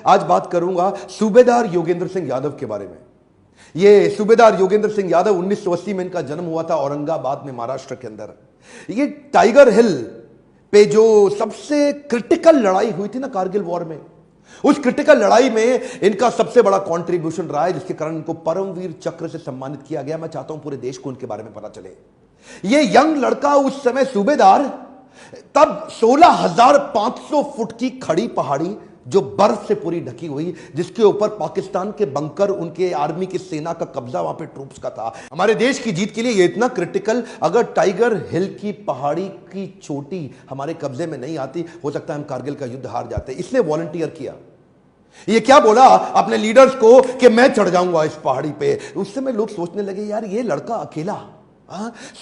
आज बात करूंगा सूबेदार योगेंद्र सिंह यादव के बारे में। ये सूबेदार योगेंद्र सिंह यादव 1980 में इनका जन्म हुआ था औरंगाबाद में, महाराष्ट्र के अंदर। ये टाइगर हिल पे जो सबसे क्रिटिकल लड़ाई हुई थी ना कारगिल वॉर में, उस क्रिटिकल लड़ाई में इनका सबसे बड़ा कंट्रीब्यूशन रहा है, जिसके कारण इनको परमवीर चक्र से सम्मानित किया गया। मैं चाहता हूं पूरे देश को इनके बारे में पता चले। ये यंग लड़का उस समय सूबेदार, तब 16,500 फुट की खड़ी पहाड़ी जो बर्फ से पूरी ढकी हुई, जिसके ऊपर पाकिस्तान के बंकर, उनके आर्मी की सेना का कब्जा वहां पे ट्रूप्स का था। हमारे देश की जीत के लिए ये इतना क्रिटिकल, अगर टाइगर हिल की पहाड़ी की चोटी हमारे कब्जे में नहीं आती, हो सकता है हम कारगिल का युद्ध हार जाते। इसने वॉलंटियर किया। ये क्या बोला अपने लीडर्स को कि मैं चढ़ जाऊंगा इस पहाड़ी पे। उस समय लोग सोचने लगे, यार ये लड़का अकेला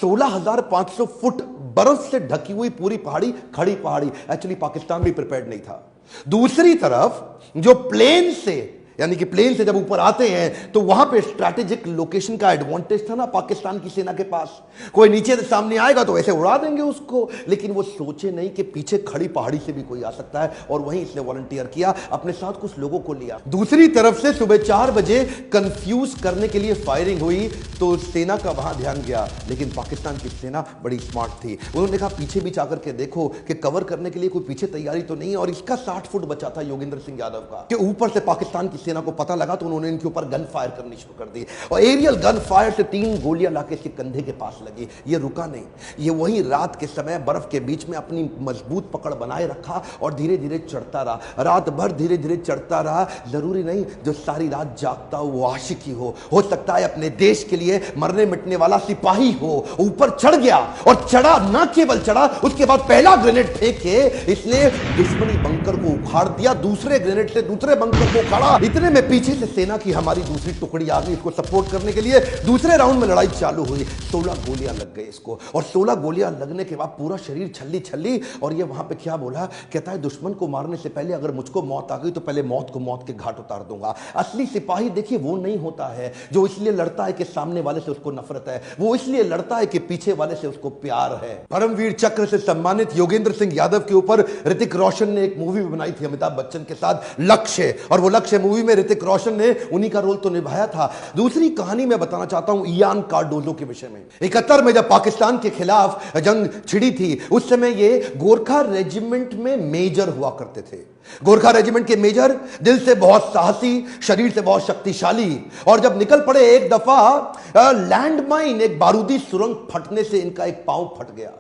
16,500 फुट बर्फ से ढकी हुई पूरी पहाड़ी, खड़ी पहाड़ी। एक्चुअली पाकिस्तान भी प्रिपेयर्ड नहीं था। दूसरी तरफ जो प्लेन से, यानी कि प्लेन से जब ऊपर आते हैं तो वहां पे स्ट्रैटेजिक लोकेशन का एडवांटेज था ना पाकिस्तान की सेना के पास। कोई नीचे से सामने आएगा तो ऐसे उड़ा देंगे उसको, लेकिन वो सोचे नहीं कि पीछे खड़ी पहाड़ी से भी कोई आ सकता है, और वहीं इसने वॉलंटियर किया, अपने साथ कुछ लोगों को लिया। दूसरी तरफ से सुबह 4 बजे कंफ्यूज करने के लिए फायरिंग हुई तो सेना का वहां ध्यान गया, लेकिन पाकिस्तान की सेना बड़ी स्मार्ट थी। उन्होंने कहा पीछे भी जाकर के देखो कि कवर करने के लिए कोई पीछे तैयारी तो नहीं है, और इसका 60 फुट बचा था योगेंद्र सिंह यादव का कि ऊपर से पाकिस्तान की सेना को पता लगा तो उन्होंने इनके ऊपर गन फायर करनी शुरू कर दी, और एरियल गन फायर से 3 गोलियां लाके इसके कंधे के पास लगी। ये रुका नहीं, ये वहीं रात के समय बर्फ के बीच में अपनी मजबूत पकड़ बनाए रखा और धीरे धीरे चढ़ता रहा। रात भर धीरे धीरे चढ़ता रहा। जरूरी नहीं जो सारी रात जागता हो वो आशिक ही हो सकता है अपने देश के लिए मरने मिटने वाला सिपाही हो। ऊपर चढ़ गया, और चढ़ा, ना केवल चढ़ा, उसके बाद पहला ग्रेनेड फेंक के इसने दुश्मनी बंकर को उखाड़ दिया। दूसरे ग्रेनेड से दूसरे बंकर को उखाड़ा। इतने में पीछे से सेना की हमारी दूसरी टुकड़ी आ गई इसको सपोर्ट करने के लिए। दूसरे राउंड में लड़ाई चालू हुई। 16 गोलियां लग गई इसको, और 16 गोलियां लगने के बाद पूरा शरीर छल्ली छल्ली। और ये वहां पे क्या बोला, कहता है दुश्मन को मारने से पहले अगर मुझको मौत आ गई तो पहले मौत को मौत के घाट उतार दूंगा। असली सिपाही देखिए वो नहीं होता है जो इसलिए लड़ता है कि सामने वाले से उसको नफरत है, वो इसलिए लड़ता है कि पीछे वाले से उसको प्यार है। परमवीर चक्र से सम्मानित योगेंद्र सिंह यादव के ऊपर ऋतिक रोशन ने एक मूवी बनाई थी अमिताभ बच्चन के साथ, लक्ष्य। और वो लक्ष्य मूवी में ऋतिक रोशन ने उन्हीं का रोल तो निभाया था। दूसरी कहानी मैं बताना चाहता हूं इयान कार्डोजो के विषय में। 71 में जब पाकिस्तान के खिलाफ जंग छिड़ी थी, उस समय ये गोरखा रेजिमेंट में मेजर हुआ करते थे। गोरखा रेजिमेंट के मेजर दिल से बहुत साहसी, शरीर से बहुत शक्तिशाली, और जब निकल पड़े एक दफा लैंडमाइन, एक बारूदी सुरंग फटने से इनका एक पांव फट गया।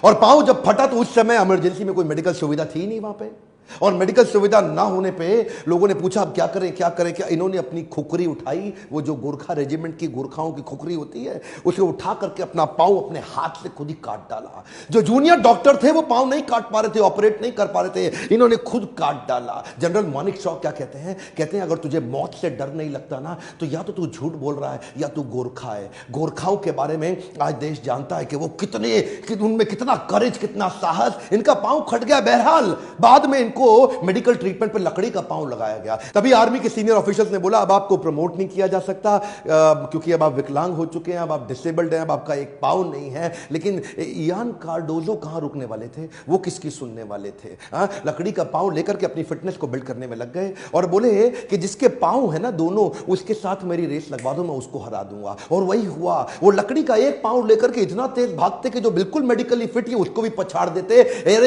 और पांव जब फटा तो उस समय इमरजेंसी में कोई मेडिकल सुविधा थी नहीं वहां पे, और मेडिकल सुविधा ना होने पे लोगों ने पूछा अब क्या करें क्या करें क्या। इन्होंने अपनी खुकरी उठाई, वो जो गोरखा रेजिमेंट की गोरखाओं की खुकरी होती है, उसे उठा करके अपना पांव अपने हाथ से खुद ही काट डाला। जो जूनियर डॉक्टर थे वो पांव नहीं काट पा रहे थे, ऑपरेट नहीं कर पा रहे थे, इन्होंने खुद काट डाला। जनरल मानिक शॉ क्या कहते हैं, कहते हैं अगर तुझे मौत से डर नहीं लगता ना तो या तो तू झूठ बोल रहा है या तू गोरखा है। गोरखाओं के बारे में आज देश जानता है कि वो उनमें कितना करेज, कितना साहस। इनका पांव फट गया, बहरहाल बाद में इनको मेडिकल ट्रीटमेंट पे लकड़ी का पांव लगाया गया। तभी आर्मी के सीनियर ऑफिसर्स ने बोला अब आपको प्रमोट नहीं किया जा सकता क्योंकि अब आप विकलांग हो चुके हैं, अब आप डिसेबल्ड हैं, अब आपका एक पांव नहीं है। लेकिन इयान कार्डोजो कहां रुकने वाले थे, वो किसकी सुनने वाले थे। लकड़ी का पांव लेकर के अपनी फिटनेस को बिल्ड करने में लग गए, और बोले कि जिसके पांव है ना दोनों, उसके साथ मेरी रेस लगवा दो, मैं उसको हरा दूंगा। और वही हुआ। वो लकड़ी का एक पांव लेकर के इतना तेज भागते कि जो बिल्कुल मेडिकली फिट है उसको भी पछाड़ देते।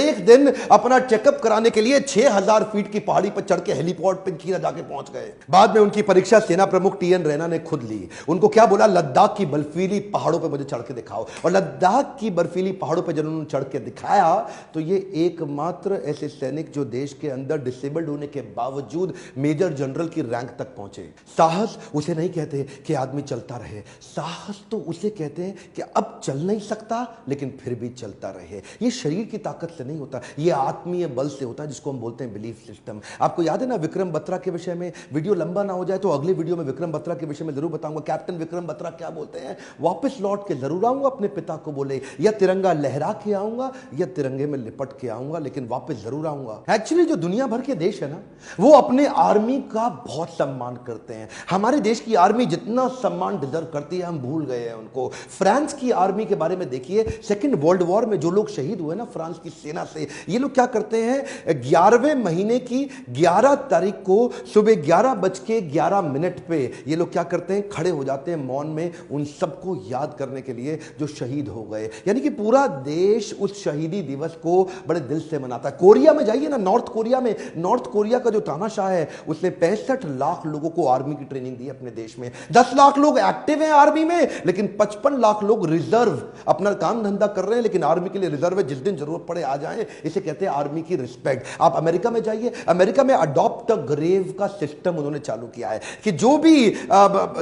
एक दिन अपना चेकअप कराने के लिए 6,000 फीट की पहाड़ी पर चढ़ के हेलीपोर्ट पे सीधा जाके पहुंच गए। बाद में उनकी परीक्षा सेना प्रमुख टीएन रैना ने खुद ली। उनको क्या बोला, लद्दाख की बर्फीली पहाड़ों पे मुझे चढ़ के दिखाओ। और लद्दाख की बर्फीली पहाड़ों पे जब उन्होंने चढ़ के दिखाया तो ये एकमात्र ऐसे सैनिक जो देश के अंदर डिसेबल्ड होने के बावजूद मेजर जनरल की रैंक तक पहुंचे। साहस उसे नहीं कहते कि आदमी चलता रहे, साहस तो उसे कहते हैं कि अब चल नहीं सकता लेकिन फिर भी चलता रहे। ये शरीर की ताकत से नहीं होता, ये आत्मीय बल से होता है, जिसको हम बोलते हैं बिलीफ सिस्टम। आपको याद है ना विक्रम बत्रा के विषय में, वीडियो लंबा ना हो जाए तो अगले वीडियो में विक्रम बत्रा के विषय में जरूर बताऊंगा। कैप्टन विक्रम बत्रा क्या बोलते हैं, वापस लौट के जरूर आऊंगा अपने पिता को बोले, या तिरंगा लहरा के आऊंगा या तिरंगे में लिपट के आऊंगा, लेकिन वापस जरूर आऊंगा। एक्चुअली जो दुनिया भर के देश है ना, वो अपने आर्मी का बहुत सम्मान करते हैं। हमारे देश की आर्मी जितना सम्मान डिजर्व करती है हम भूल गए हैं उनको। फ्रांस की आर्मी के बारे में देखिए, सेकेंड वर्ल्ड वॉर में जो लोग शहीद हुए ना फ्रांस की सेना से, ये लोग क्या करते हैं, 11वें महीने की 11 तारीख को सुबह 11:11 पे ये लोग क्या करते हैं, खड़े हो जाते हैं मौन में उन सबको याद करने के लिए जो शहीद हो गए। यानी कि पूरा देश उस शहीदी दिवस को बड़े दिल से मनाता है। कोरिया में जाइए ना, नॉर्थ कोरिया में, नॉर्थ कोरिया का जो तानाशाह है उसने 65 लाख लोगों को आर्मी की ट्रेनिंग दी अपने देश में। 10 लाख लोग एक्टिव हैं आर्मी में, लेकिन 55 लाख लोग रिजर्व, अपना काम धंधा कर रहे हैं लेकिन आर्मी के लिए रिजर्व है, जिस दिन जरूरत पड़े आ जाएं। इसे कहते हैं आर्मी की रिस्पेक्ट। आप अमेरिका में जाइए, अमेरिका में अडॉप्ट अ ग्रेव का सिस्टम उन्होंने चालू किया है कि जो भी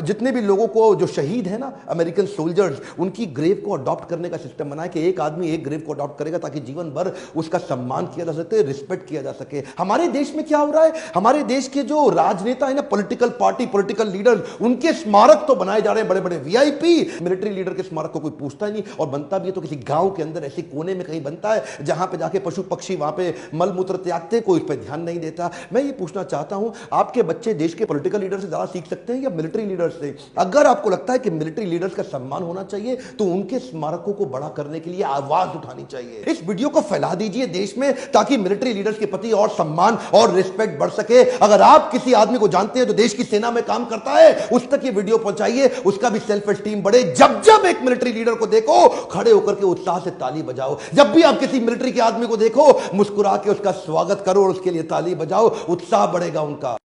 जितने भी लोगों को जो शहीद है ना अमेरिकन सोल्जर्स, उनकी ग्रेव को अडॉप्ट करने का सिस्टम बनाया कि एक आदमी एक ग्रेव को अडॉप्ट करेगा ताकि जीवन भर उसका सम्मान किया जा सके, रिस्पेक्ट किया जा सके। हमारे देश में क्या हो रहा है, हमारे देश के जो राजनेता है ना, पॉलिटिकल पार्टी, पॉलिटिकल लीडर्स, उनके स्मारक तो बनाए जा रहे हैं बड़े बड़े वीआईपी। मिलिट्री लीडर के स्मारक को कोई पूछता ही नहीं, और बनता भी है तो किसी गांव के अंदर ऐसे कोने में कहीं बनता है जहां पे जाके पशु पक्षी वहां पे मल मूत्र त्यागते, कोई इस पर ध्यान नहीं देता। मैं ये पूछना चाहता हूं, आपके बच्चे देश के पॉलिटिकल लीडर से ज्यादा सीख सकते हैं या मिलिट्री लीडर से? अगर आपको लगता है कि मिलिट्री लीडर्स का सम्मान होना चाहिए तो उनके स्मारकों को बड़ा करने के लिए आवाज उठानी चाहिए। इस वीडियो को फैला दीजिए देश में ताकि मिलिट्री लीडर्स के प्रति और सम्मान और रिस्पेक्ट बढ़ सके। अगर आप किसी आदमी को जानते हैं जो देश की सेना में काम करता है, उस तक ये वीडियो पहुंचाइए, उसका भी सेल्फ एस्टीम बढ़े। जब जब एक मिलिट्री लीडर को देखो, खड़े होकर के उत्साह से ताली बजाओ। जब भी आप किसी मिलिट्री के आदमी को देखो, मुस्कुरा के उसका स्वागत करो और उसके लिए ताली बजाओ, उत्साह बढ़ेगा उनका।